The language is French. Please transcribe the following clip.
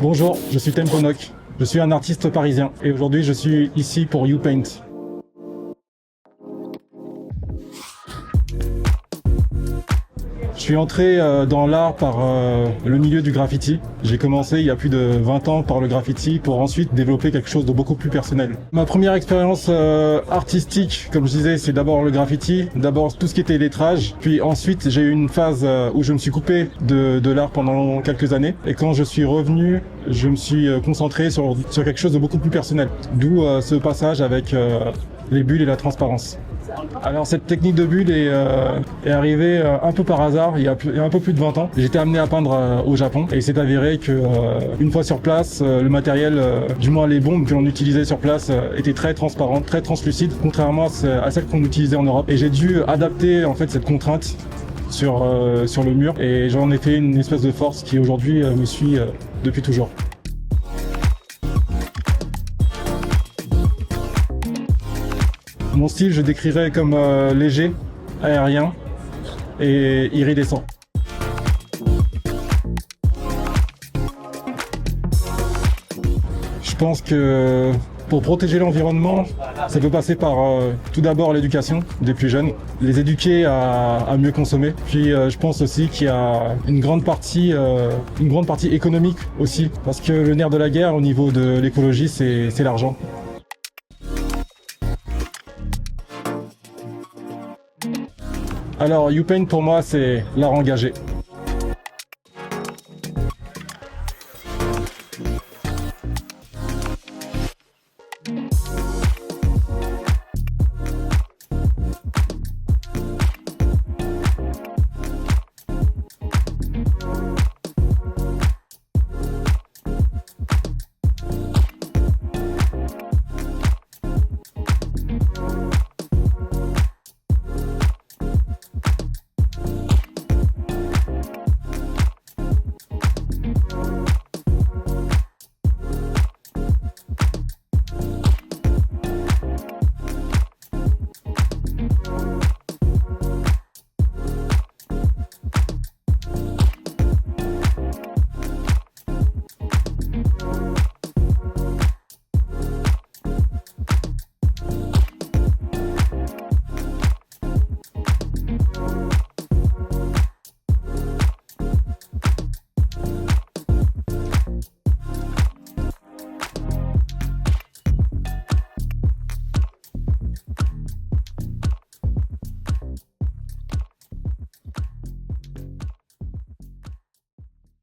Bonjour, je suis Temponok. Je suis un artiste parisien et aujourd'hui je suis ici pour YouPaint. Je suis entré dans l'art par le milieu du graffiti. J'ai commencé il y a plus de 20 ans par le graffiti pour ensuite développer quelque chose de beaucoup plus personnel. Ma première expérience artistique, comme je disais, c'est d'abord le graffiti, d'abord tout ce qui était lettrage. Puis ensuite j'ai eu une phase où je me suis coupé de l'art pendant quelques années. Et quand je suis revenu, je me suis concentré sur quelque chose de beaucoup plus personnel. D'où ce passage avec les bulles et la transparence. Alors cette technique de bulle est arrivée un peu par hasard, il y a un peu plus de 20 ans. J'étais amené à peindre au Japon et il s'est avéré que une fois sur place, le matériel, du moins les bombes que l'on utilisait sur place, étaient très transparentes, très translucides, contrairement à celles qu'on utilisait en Europe. Et j'ai dû adapter en fait cette contrainte sur le mur et j'en ai fait une espèce de force qui aujourd'hui me suit depuis toujours. Mon style, je décrirais comme léger, aérien et iridescent. Je pense que pour protéger l'environnement, ça peut passer par tout d'abord l'éducation des plus jeunes, les éduquer à mieux consommer. Puis je pense aussi qu'il y a une grande partie économique aussi, parce que le nerf de la guerre au niveau de l'écologie, c'est l'argent. Alors, YouPaint pour moi, c'est l'art engagé.